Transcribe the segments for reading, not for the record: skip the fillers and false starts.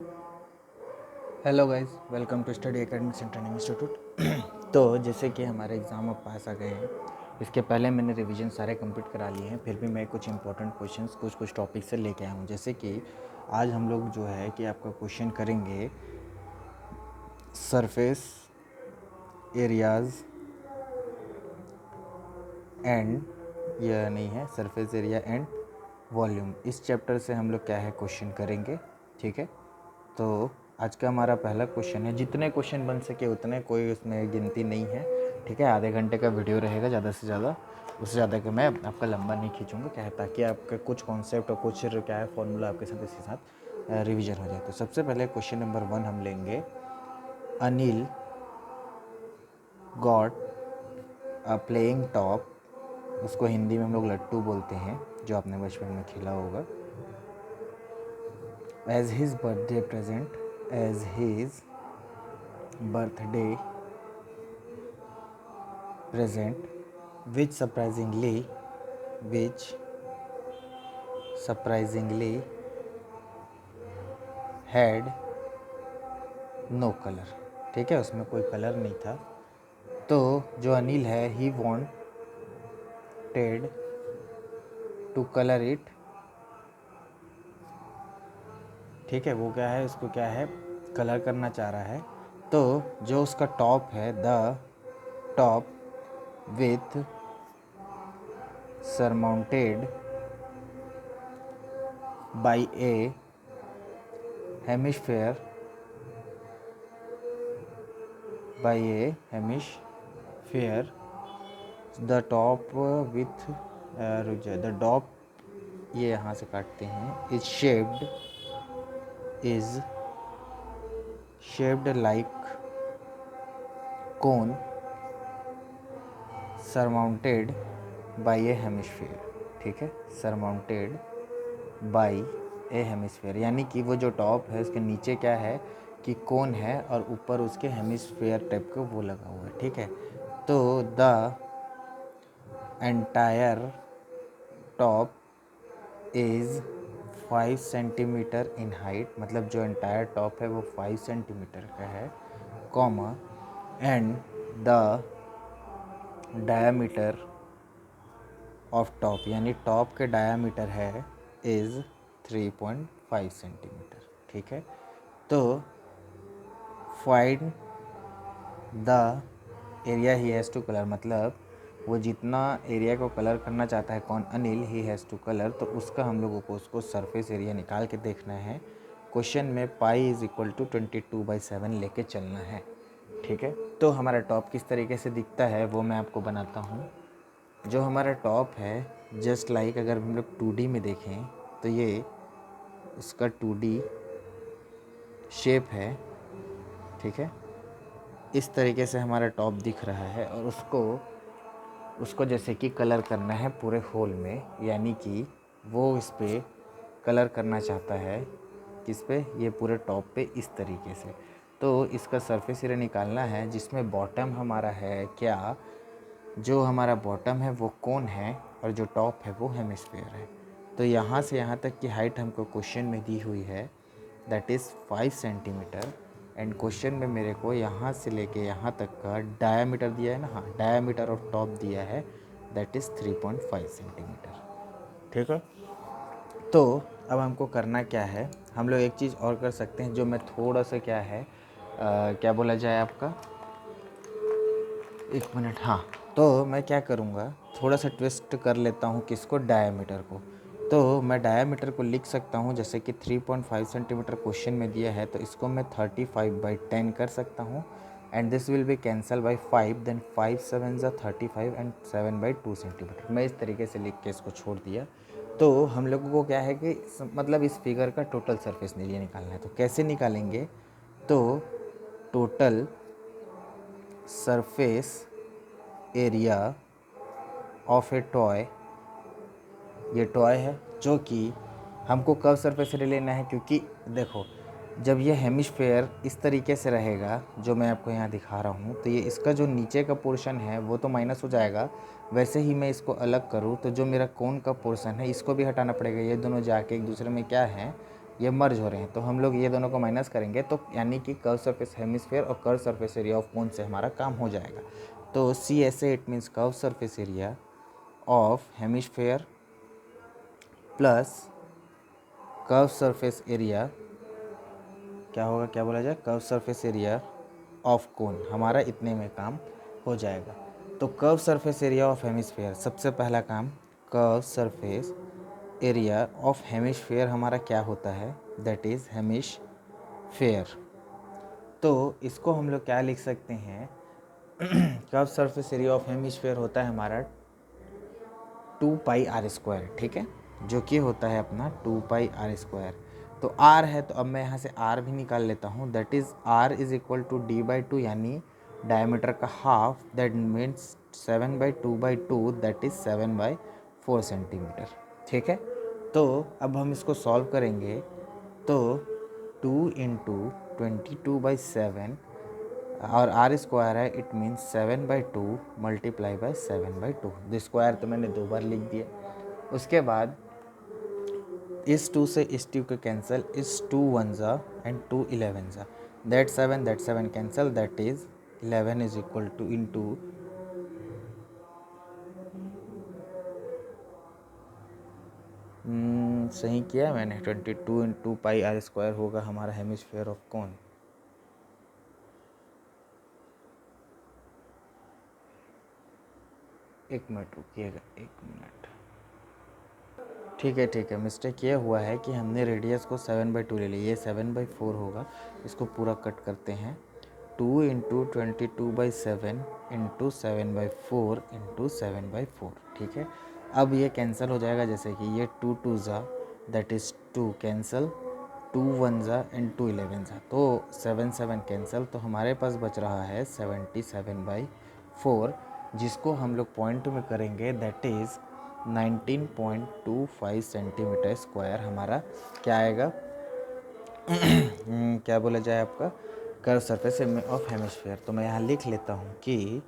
Hello guys, welcome to study academics and training institute. तो जैसे कि हमारे एग्ज़ाम अब पास आ गए हैं, इसके पहले मैंने रिवीजन सारे कंप्लीट करा लिए हैं। फिर भी मैं कुछ इंपॉर्टेंट क्वेश्चंस कुछ टॉपिक से लेके आया हूँ। जैसे कि आज हम लोग जो है कि आपका क्वेश्चन करेंगे सरफेस एरियाज़ एंड, यह नहीं है, सरफेस एरिया एंड वॉल्यूम। इस चैप्टर से हम लोग क्या है क्वेश्चन करेंगे, ठीक है। तो आज का हमारा पहला क्वेश्चन है, जितने क्वेश्चन बन सके उतने, कोई उसमें गिनती नहीं है, ठीक है। आधे घंटे का वीडियो रहेगा ज़्यादा से ज़्यादा, उससे ज़्यादा कि मैं आपका लंबा नहीं खींचूंगा, क्या है, ताकि आपका कुछ कॉन्सेप्ट और कुछ क्या है फॉर्मूला आपके साथ इसके साथ रिवीजन हो जाए। तो सबसे पहले क्वेश्चन नंबर 1 हम लेंगे। Anil got a playing top, उसको हिंदी में हम लोग लट्टू बोलते हैं, जो आपने बचपन में खेला होगा। As his birthday present, as his birthday present, which surprisingly had no color, ठीक है, उसमें कोई कलर नहीं था। तो जो अनिल है, ही wanted टू कलर इट, ठीक है, वो क्या है, उसको क्या है, कलर करना चाह रहा है। तो जो उसका टॉप है, the top width surmounted by A hemisphere, the top width, रुक जाए, द टॉप, ये यहाँ से काटते हैं, is shaped like cone surmounted by A hemisphere, ठीक है, सरमाउंटेड बाई ए हेमिस्फीयर, यानी कि वो जो टॉप है उसके नीचे क्या है कि कोन है और ऊपर उसके हेमिस्फीयर टाइप का वो लगा हुआ है, ठीक है। तो the entire top is 5 centimetre in height, मतलब जो एंटायर टॉप है वो 5 सेंटीमीटर का है, comma, and the diameter of top, यानी टॉप के डायामीटर है इज़ 3.5 सेंटीमीटर, ठीक है। तो find the area he has to colour, मतलब वो जितना एरिया को कलर करना चाहता है, कौन, Anil, he has to colour, तो उसका हम लोगों को उसको सरफेस एरिया निकाल के देखना है। क्वेश्चन में पाई इज इक्वल टू 22/7 लेके चलना है, ठीक है। तो हमारा टॉप किस तरीके से दिखता है वो मैं आपको बनाता हूँ। जो हमारा टॉप है, जस्ट लाइक अगर हम लोग 2D में देखें तो ये उसका 2D शेप है, ठीक है। इस तरीके से हमारा टॉप दिख रहा है और उसको जैसे कि कलर करना है पूरे होल में, यानी कि वो इस पर कलर करना चाहता है, किस पे, ये पूरे टॉप पे, इस तरीके से। तो इसका सरफेस एरिया निकालना है, जिसमें बॉटम हमारा है क्या, जो हमारा बॉटम है वो कोन है और जो टॉप है वो हेमिस्फीयर है। तो यहाँ से यहाँ तक की हाइट हमको क्वेश्चन में दी हुई है, that is 5 centimetre, and question में मेरे को यहाँ से लेके यहाँ तक का डायामीटर दिया है ना, हाँ, डायामीटर ऑफ टॉप दिया है, दैट इज़ 3.5 सेंटीमीटर, ठीक है। तो अब हमको करना क्या है, हम लोग एक चीज़ और कर सकते हैं, जो मैं थोड़ा सा क्या है, क्या बोला जाए आपका, एक मिनट, हाँ। तो मैं क्या करूँगा, थोड़ा सा ट्विस्ट कर लेता हूँ, किसको, डायामीटर को। तो मैं डायामीटर को लिख सकता हूँ, जैसे कि 3.5 सेंटीमीटर क्वेश्चन में दिया है, तो इसको मैं 35/10 कर सकता हूँ, and this will be cancel by 5, then 5 7 ज़ा 35 एंड 7/2 सेंटीमीटर। मैं इस तरीके से लिख के इसको छोड़ दिया। तो हम लोगों को क्या है कि मतलब इस फिगर का टोटल सरफेस एरिया निकालना है। तो कैसे निकालेंगे, तो total surface area of A toy, ये टॉय है, जो कि हमको कब सरफेस एरिया लेना है, क्योंकि देखो जब ये हेमिस्फेयर इस तरीके से रहेगा, जो मैं आपको यहाँ दिखा रहा हूँ, तो ये इसका जो नीचे का पोर्शन है वो तो माइनस हो जाएगा। वैसे ही मैं इसको अलग करूँ तो जो मेरा कोन का पोर्शन है इसको भी हटाना पड़ेगा, ये दोनों जाके एक दूसरे में क्या है, ये मर्ज हो रहे हैं, तो हम लोग ये दोनों को माइनस करेंगे तो यानी कि कर्व सरफेस हेमिस्फेयर और कर्व सरफेस एरिया ऑफ कोन से हमारा काम हो जाएगा। तो CSA it means curve surface area of hemisphere plus curve surface area, क्या होगा, क्या बोला जाए, कर्व सरफेस एरिया ऑफ कोन, हमारा इतने में काम हो जाएगा। तो curve surface area of hemisphere, सबसे पहला काम curve surface area of hemisphere हमारा क्या होता है, दैट इज़ हेमिस्फेयर। तो इसको हम लोग क्या लिख सकते हैं, curve surface area of hemisphere होता है हमारा 2πr², ठीक है, जो कि होता है अपना 2πr²। तो r है तो अब मैं यहाँ से r भी निकाल लेता हूँ, that is r is equal to d/2 यानी डायमीटर का half, that means 7/2/2 that is 7/4 centimetre, ठीक है। तो अब हम इसको सॉल्व करेंगे तो 2 इंटू 22/7 और r स्क्वायर है, it means 7/2 multiply by 7/2। The square तो मैंने 2 बार लिख दिया। उसके बाद इस 2 से इस 2 को कैंसिल, इस 2 1 ज़ा एंड 2 11 ज़ा, that 7 cancel, that is 11 is equal two into सही किया मैंने, 22 इंटू πr² होगा हमारा हेमिस्फेयर ऑफ कोन। एक मिनट रुकिएगा, एक मिनट, ठीक है, मिस्टेक ये हुआ है कि हमने रेडियस को 7/2 ले लिया, ये 7/4 होगा, इसको पूरा कट करते हैं, 2 इंटू 22/7 इंटू 7/4 इंटू 7/4, ठीक है। अब ये कैंसिल हो जाएगा, जैसे कि ये 2 2 ज़ा दैट इज़ 2 कैंसिल, 2 1 ज़ा एंड 2 11 ज़ा, तो 7 7 कैंसिल, तो हमारे पास बच रहा है 77/4, जिसको हम लोग पॉइंट में करेंगे, दैट इज़ 19.25 सेंटीमीटर स्क्वायर हमारा क्या आएगा, क्या बोला जाए आपका, कर्व सरफेस ऑफ हेमिस्फेयर। तो मैं यहाँ लिख लेता हूँ कि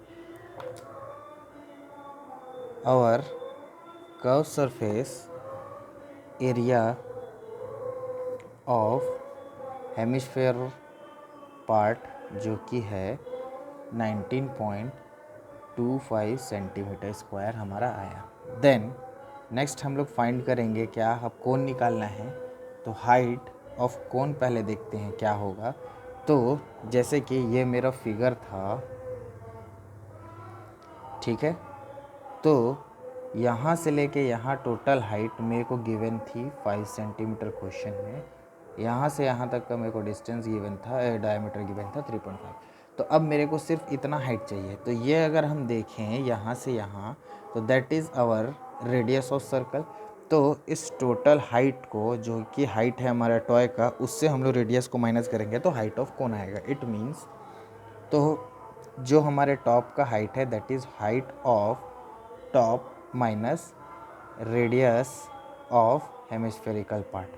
our curve surface area of hemisphere part जो कि है 19.25 सेंटीमीटर स्क्वायर हमारा आया। देन नेक्स्ट हम लोग फाइंड करेंगे क्या, अब कोन निकालना है, तो हाइट ऑफ कोन पहले देखते हैं क्या होगा। तो जैसे कि ये मेरा फिगर था, ठीक है, तो यहाँ से लेके यहाँ टोटल हाइट मेरे को गिवन थी 5 सेंटीमीटर क्वेश्चन में, यहाँ से यहाँ तक का मेरे को डिस्टेंस गिवन था, डायमीटर गिवन था 3.5। तो अब मेरे को सिर्फ इतना हाइट चाहिए, तो ये अगर हम देखें यहाँ से यहाँ, तो that is our radius of circle. तो इस टोटल हाइट को, जो कि हाइट है हमारा टॉय का, उससे हम लोग रेडियस को माइनस करेंगे तो हाइट ऑफ कोन आएगा। इट मीन्स तो जो हमारे टॉप का हाइट है, that is height of top minus radius of hemispherical part.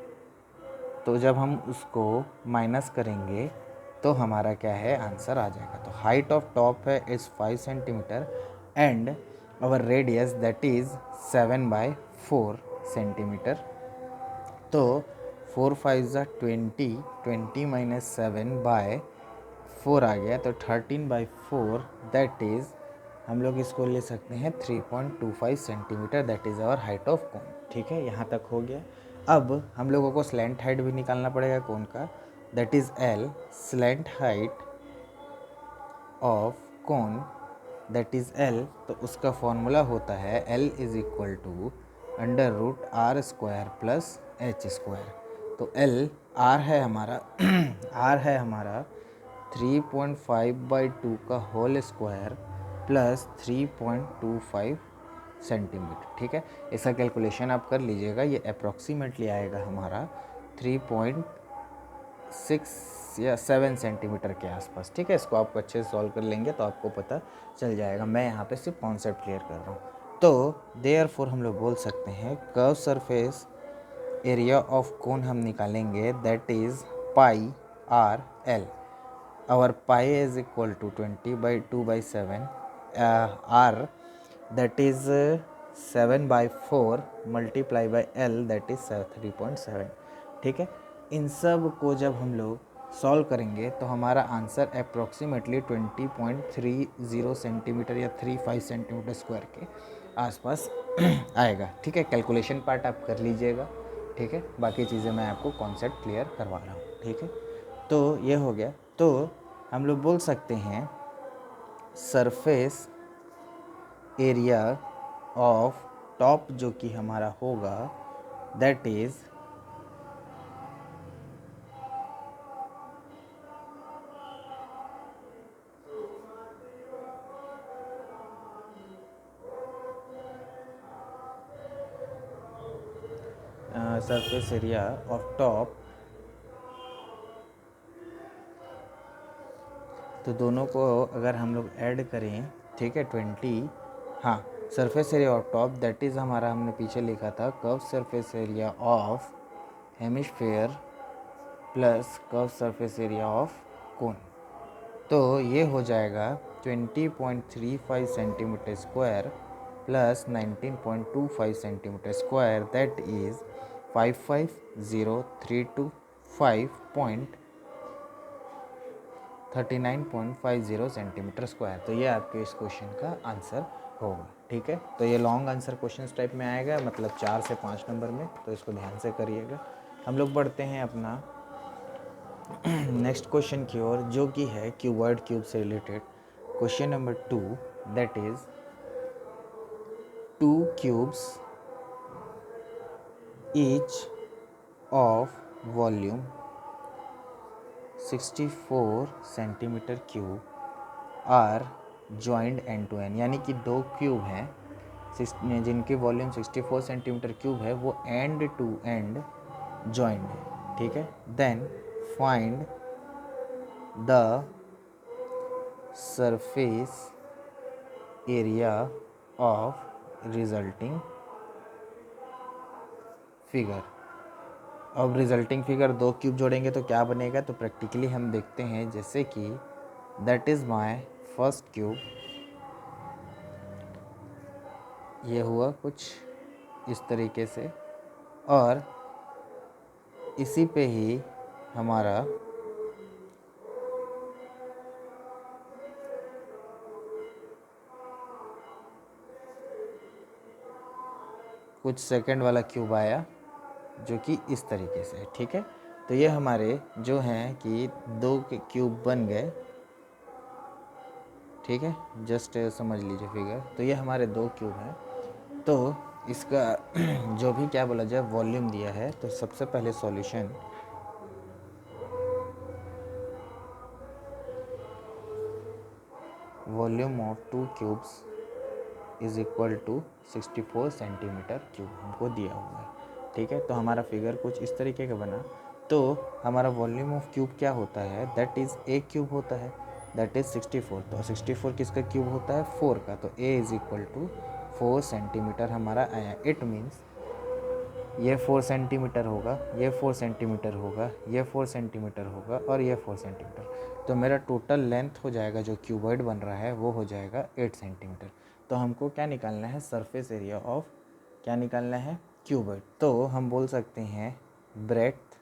तो जब हम उसको माइनस करेंगे तो हमारा क्या है, आंसर आ जाएगा। तो हाइट ऑफ टॉप है is 5 centimetre and our radius that is 7/4 centimetre. तो 4 5 ज़ा 20, 20 माइनस 7/4 आ गया, तो 13/4 दैट इज़, हम लोग इसको ले सकते हैं 3.25 centimetre, that is our height of cone, ठीक है, यहाँ तक हो गया। अब हम लोगों को स्लैंट हाइट भी निकालना पड़ेगा कोन का, that is L, slant height of cone that is L, तो उसका फॉर्मूला होता है L is equal to √r² plus h²। तो L R है हमारा R है हमारा 3.5/2 का होल स्क्वायर प्लस 3.25 सेंटीमीटर, ठीक है। इसका कैलकुलेशन आप कर लीजिएगा, ये अप्रॉक्सीमेटली आएगा हमारा 3.6 या 7 सेंटीमीटर के आसपास, ठीक है। इसको आप अच्छे से सॉल्व कर लेंगे तो आपको पता चल जाएगा, मैं यहाँ पे सिर्फ कॉन्सेप्ट क्लियर कर रहा हूँ। तो देयरफॉर हम लोग बोल सकते हैं curve surface area of cone हम निकालेंगे, that is πr/L। Our pi is equal to 20/2/7, r that is 7/4 multiply by L that is 3.7, ठीक है। इन सब को जब हम लोग सॉल्व करेंगे तो हमारा आंसर अप्रॉक्सीमेटली 20.30 सेंटीमीटर या 35 सेंटीमीटर स्क्वायर के आसपास आएगा। ठीक है, कैलकुलेशन पार्ट आप कर लीजिएगा। ठीक है, बाकी चीज़ें मैं आपको कॉन्सेप्ट क्लियर करवा रहा हूँ। ठीक है, तो ये हो गया। तो हम लोग बोल सकते हैं सरफेस एरिया ऑफ टॉप जो कि हमारा होगा that is surface area of top. तो दोनों को अगर हम लोग ऐड करें, ठीक है, 20, हाँ, surface area of top that is हमारा हमने पीछे लिखा था curve surface area of hemisphere plus curve surface area of कोन। तो ये हो जाएगा 20.35 centimetre square plus 19.25 centimetre square that is 55039.50 centimetre square. तो ये आपके इस क्वेश्चन का आंसर होगा। ठीक है, तो ये लॉन्ग आंसर क्वेश्चन टाइप में आएगा, मतलब 4 से 5 नंबर में, तो इसको ध्यान से करिएगा। हम लोग बढ़ते हैं अपना नेक्स्ट क्वेश्चन की ओर, जो कि है क्यूबॉइड क्यूब से related. Question number 2 that is 2 cubes each of volume 64 centimetre cube are joined end to end, यानी कि 2 क्यूब हैं जिनकी वॉल्यूम 64 सेंटीमीटर क्यूब है, वो एंड टू एंड जॉइंड है। ठीक है, then find the surface area of resulting figure. अब रिजल्टिंग फिगर 2 क्यूब जोड़ेंगे तो क्या बनेगा, तो प्रैक्टिकली हम देखते हैं, जैसे कि that is my first cube, ये हुआ कुछ इस तरीके से, और इसी पे ही हमारा कुछ सेकंड वाला क्यूब आया जो कि इस तरीके से है। ठीक है, तो ये हमारे जो हैं कि 2 के क्यूब बन गए। ठीक है, जस्ट समझ लीजिए फिगर। तो ये हमारे 2 क्यूब हैं। तो इसका जो भी क्या बोला जाए वॉल्यूम दिया है, तो सबसे पहले solution volume of 2 cubes is equal to 64 centimetre cube हमको दिया हुआ है। ठीक है, तो हमारा फिगर कुछ इस तरीके का बना। तो हमारा वॉल्यूम ऑफ क्यूब क्या होता है, दैट इज़ ए क्यूब होता है, दैट इज़ 64। तो 64 किसका क्यूब होता है, 4 का। तो a is equal to 4 centimetre हमारा आया। इट मीन्स ये 4 सेंटीमीटर होगा, ये 4 सेंटीमीटर होगा, ये 4 सेंटीमीटर होगा, और ये 4 सेंटीमीटर। तो मेरा टोटल लेंथ हो जाएगा जो क्यूबॉइड बन रहा है वो हो जाएगा 8 सेंटीमीटर। तो हमको क्या निकालना है, सरफेस एरिया ऑफ क्या निकालना है, क्यूबॉइड। तो हम बोल सकते हैं ब्रेड्थ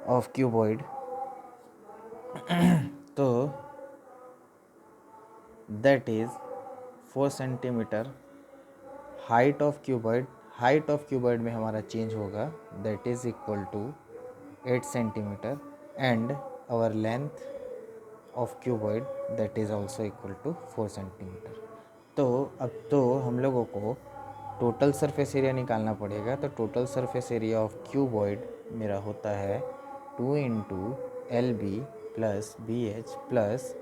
ऑफ क्यूबॉइड तो that is 4 centimetre. Height of cuboid में हमारा चेंज होगा, that is equal to 8 centimetre, and our length of cuboid that is also equal to 4 centimetre. तो अब तो हम लोगों को टोटल सरफेस एरिया निकालना पड़ेगा। तो total surface area of cuboid मेरा होता है 2 into l b plus b h plus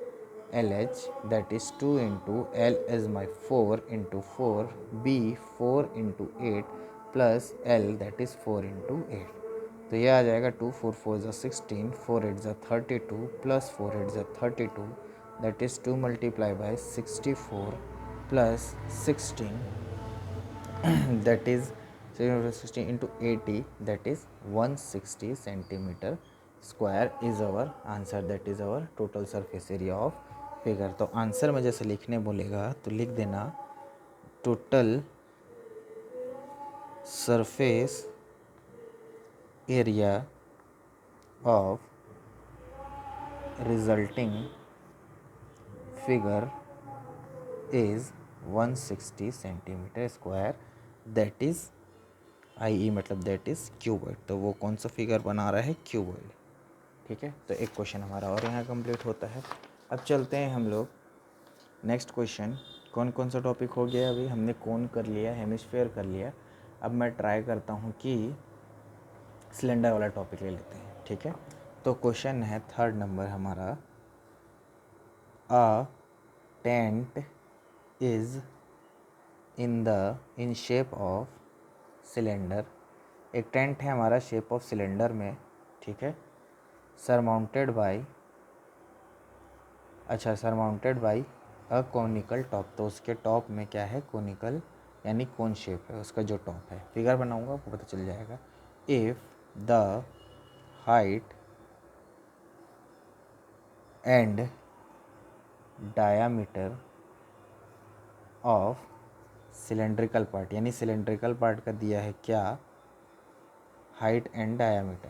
l h, that is 2 into l is my 4 into 4, b 4 into 8 plus l that is 4 into 8। तो ये आ जाएगा 2 4 4 ज़ा 16, 4 8 ज़ा 32 प्लस 4 8 ज़ा 32, that is 2 multiply by 64 plus 16 that is 16 into 80, that is 160 centimeter square is our answer, that is our total surface area of figure. तो answer में जैसे लिखने बोलेगा तो लिख देना total surface area of resulting figure is 160 centimetre square, that is I मतलब that is cuboid. तो वो कौन सा फिगर बना रहा है? क्यूबॉइड। ठीक है, तो एक क्वेश्चन हमारा और यहाँ कंप्लीट होता है। अब चलते हैं हम लोग नेक्स्ट क्वेश्चन। कौन कौन सा टॉपिक हो गया? अभी हमने कोन कर लिया, हेमिस्फेयर कर लिया। अब मैं ट्राई करता हूँ कि सिलेंडर वाला टॉपिक ले लेते हैं। ठीक है, तो क्वेश्चन है 3rd नंबर हमारा, a tent is in shape of cylinder. एक टेंट है हमारा शेप ऑफ सिलेंडर में। ठीक है, surmounted by a conical top. तो उसके टॉप में क्या है? कोनिकल यानी कोन शेप है उसका जो टॉप है। फिगर बनाऊंगा आपको पता चल जाएगा। If the height and diameter of cylindrical part, यानी सिलेंड्रिकल पार्ट का दिया है क्या? Height and diameter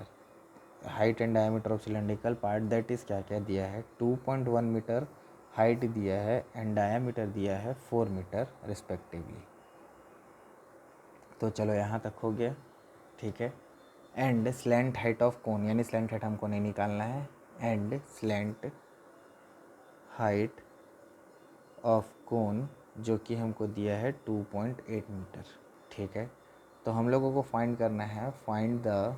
of cylindrical part, that is क्या क्या दिया है? 2.1 मीटर हाइट दिया है एंड डायामीटर दिया है 4 मीटर रिस्पेक्टिवली। तो चलो यहाँ तक हो गया। ठीक है, एंड स्लैंट हाइट ऑफ कोन, यानी स्लैंट हाइट हमको नहीं निकालना है। एंड स्लैंट हाइट ऑफ कोन जो कि हमको दिया है 2.8 मीटर। ठीक है, तो हम लोगों को फाइंड करना है, find the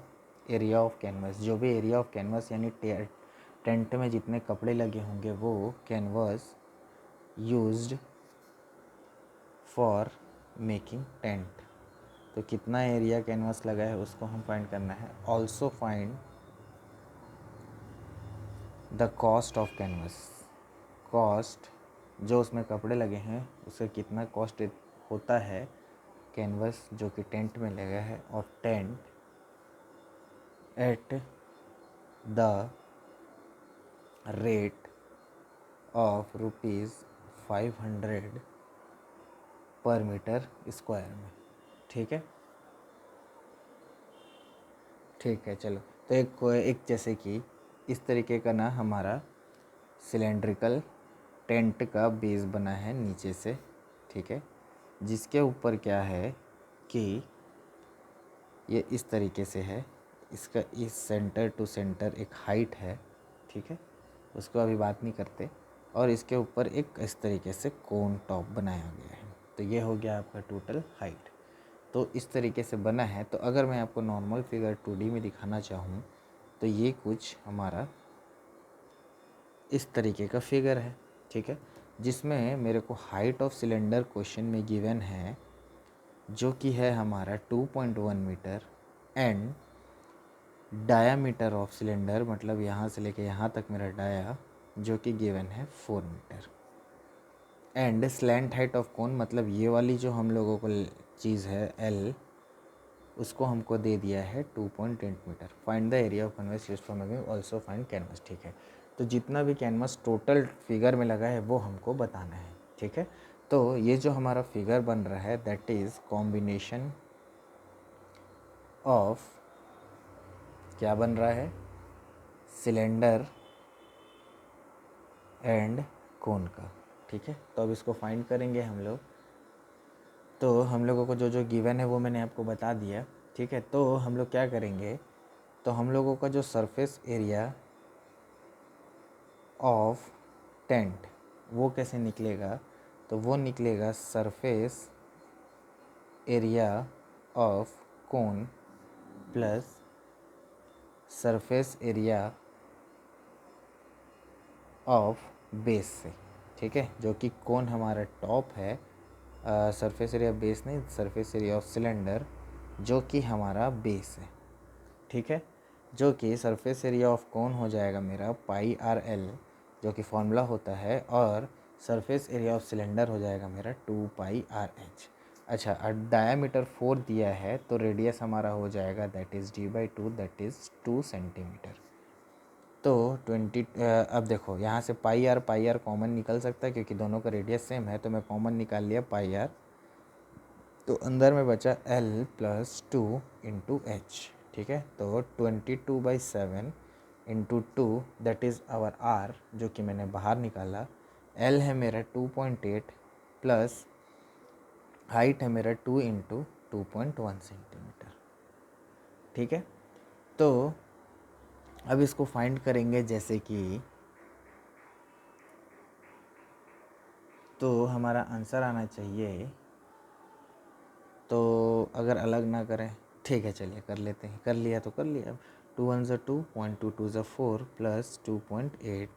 area of canvas. जो भी एरिया ऑफ कैनवस यानी टेंट में जितने कपड़े लगे होंगे वो canvas used for making tent. तो कितना एरिया कैनवस लगा है उसको हम फाइंड करना है। Also find the cost of canvas. Cost जो उसमें कपड़े लगे हैं उसका कितना कॉस्ट होता है कैनवस जो कि टेंट में लगा है, और tent eight the rate of ₹500 per metre square में। ठीक है, ठीक है, चलो। तो एक जैसे कि इस तरीके का ना हमारा सिलेंड्रिकल टेंट का बेस बना है नीचे से। ठीक है, जिसके ऊपर क्या है कि ये इस तरीके से है, इसका इस सेंटर टू सेंटर एक हाइट है। ठीक है, उसको अभी बात नहीं करते। और इसके ऊपर एक इस तरीके से कोन टॉप बनाया गया है। तो ये हो गया आपका टोटल हाइट। तो इस तरीके से बना है। तो अगर मैं आपको नॉर्मल फिगर 2D में दिखाना चाहूँ तो ये कुछ हमारा इस तरीके का फिगर है। ठीक है, जिसमें मेरे को हाइट ऑफ सिलेंडर क्वेश्चन में गिवन है जो कि है हमारा 2.1 metre and diameter of cylinder, मतलब यहाँ से लेके यहाँ तक मेरा डाया जो कि गिवन है 4 metre. And slant height of cone, मतलब ये वाली जो हम लोगों को चीज़ है एल, उसको हमको दे दिया है 2.8 metre. Find the area of canvas used for making, also find canvas. ठीक है, तो जितना भी कैनवस टोटल फिगर में लगा है वो हमको बताना है। ठीक है, तो ये जो हमारा फिगर बन रहा है दैट इज़ कॉम्बिनेशन ऑफ, क्या बन रहा है? सिलेंडर एंड कोन का। ठीक है, तो अब इसको फाइंड करेंगे हम लोग। तो हम लोगों को जो जो गिवन है वो मैंने आपको बता दिया। ठीक है, तो हम लोग क्या करेंगे, तो हम लोगों का जो सरफेस एरिया ऑफ टेंट वो कैसे निकलेगा? तो वो निकलेगा surface area of cone plus surface area of base से। ठीक है, जो कि कोन हमारा टॉप है, सरफेस एरिया बेस नहीं, सरफेस एरिया ऑफ सिलेंडर जो कि हमारा बेस है। ठीक है, जो कि सरफेस एरिया ऑफ कोन हो जाएगा मेरा πRL जो कि फॉर्मूला होता है, और सरफेस एरिया ऑफ सिलेंडर हो जाएगा मेरा 2πRH। अच्छा, डायामीटर 4 दिया है तो रेडियस हमारा हो जाएगा that is d/2, that is 2 centimetre. तो 20 अब देखो यहाँ से पाई आर कॉमन निकल सकता है क्योंकि दोनों का रेडियस सेम है, तो मैं कॉमन निकाल लिया πR। तो अंदर में बचा L + 2 × H। ठीक है। तो 22/7 into 2 that is our r, जो कि मैंने बाहर निकाला। एल है मेरा 2.8 प्लस हाइट है मेरा 2 इंटू 2.1 सेंटीमीटर। ठीक है। तो अब इसको फाइंड करेंगे, जैसे कि तो हमारा आंसर आना चाहिए। तो अगर अलग ना करें, ठीक है चलिए कर लेते हैं। कर लिया तो कर लिया। अब 2 1 ज़ा 2, 2 2 ज़ा 4 plus 2.8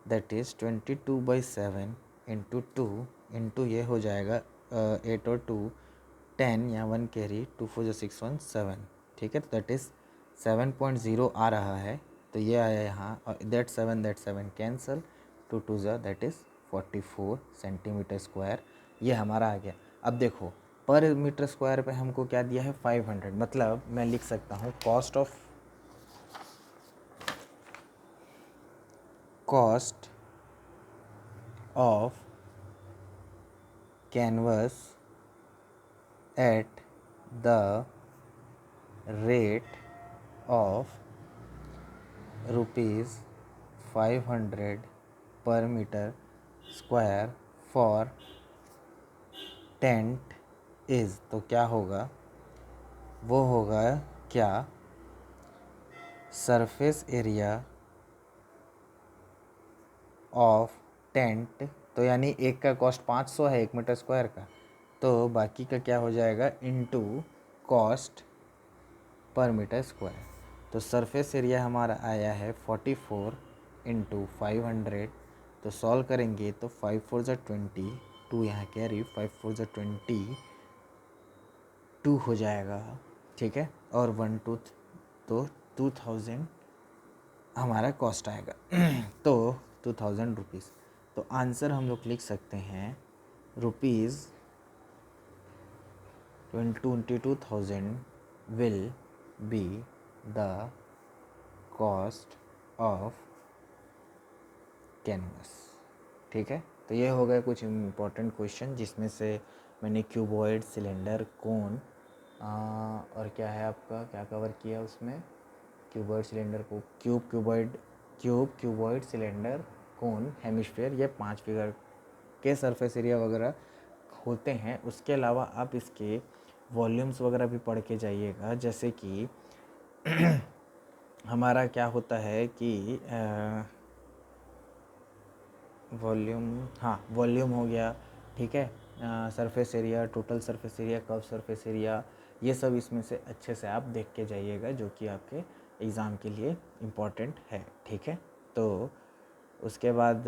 that is 22/7 into 2 into ये हो जाएगा 8 और 2 10 या 1 कैरी, 2 4 ज़ा 6 1 7। ठीक है। तो दैट इज़ 7.0 आ रहा है। तो ये आया यहाँ, और दैट 7 कैंसल, 2 2 ज़ा दैट इज़ 44 सेंटीमीटर स्क्वायर। ये हमारा आ गया। अब देखो पर मीटर स्क्वायर पे हमको क्या दिया है 500, मतलब मैं लिख सकता हूँ cost of canvas at the rate of ₹500 per metre square for tent is. तो क्या होगा, वो होगा क्या, सरफेस एरिया ऑफ टेंट। तो यानी एक का कॉस्ट 500 है 1 मीटर स्क्वायर का, तो बाकी का क्या हो जाएगा into cost per metre square. तो सरफेस एरिया हमारा आया है 44 इंटू 500। तो सॉल्व करेंगे तो 5 4 ज़ा 20, 2 यहाँ कैरी, 5 4 ज़ा 20 2 हो जाएगा। ठीक है। और 1 2 तो 2000 हमारा कॉस्ट आएगा। तो 2000 रुपीज़। तो आंसर हम लोग लिख सकते हैं ₹22,000 will be the cost of canvas. ठीक है। तो ये हो गए कुछ इम्पोर्टेंट क्वेश्चन, जिसमें से मैंने क्यूबॉइड, सिलेंडर, कोन और क्या है आपका, क्या कवर किया उसमें, क्यूबॉइड, सिलेंडर को क्यूबॉइड, सिलेंडर, कोन, हेमिस्फीयर, ये 5 फिगर के सरफेस एरिया वगैरह होते हैं। उसके अलावा आप इसके वॉल्यूम्स वगैरह भी पढ़ के जाइएगा, जैसे कि हमारा क्या होता है कि वॉल्यूम हो गया। ठीक है। Surface area, total surface area, curve surface area, ये सब इसमें से अच्छे से आप देख के जाइएगा, जो कि आपके एग्ज़ाम के लिए इम्पॉर्टेंट है। ठीक है। तो उसके बाद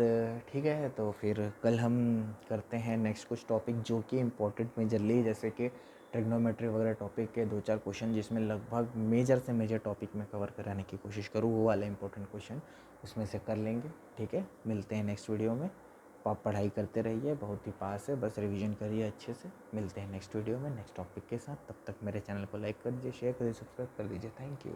ठीक है, तो फिर कल हम करते हैं नेक्स्ट कुछ टॉपिक जो कि इम्पोर्टेंट मेजरली, जैसे कि ट्रिग्नोमेट्री वगैरह टॉपिक के 2-4 क्वेश्चन, जिसमें लगभग मेजर से मेजर टॉपिक में कवर कराने की कोशिश करूँ, वो वाला इंपॉर्टेंट क्वेश्चन उसमें से कर लेंगे। ठीक है। मिलते हैं नेक्स्ट वीडियो में। आप पढ़ाई करते रहिए, बहुत ही पास है, बस रिवीजन करिए अच्छे से। मिलते हैं नेक्स्ट वीडियो में नेक्स्ट टॉपिक के साथ। तब तक मेरे चैनल को लाइक कर दीजिए, शेयर कर दीजिए, सब्सक्राइब कर दीजिए। Thank you.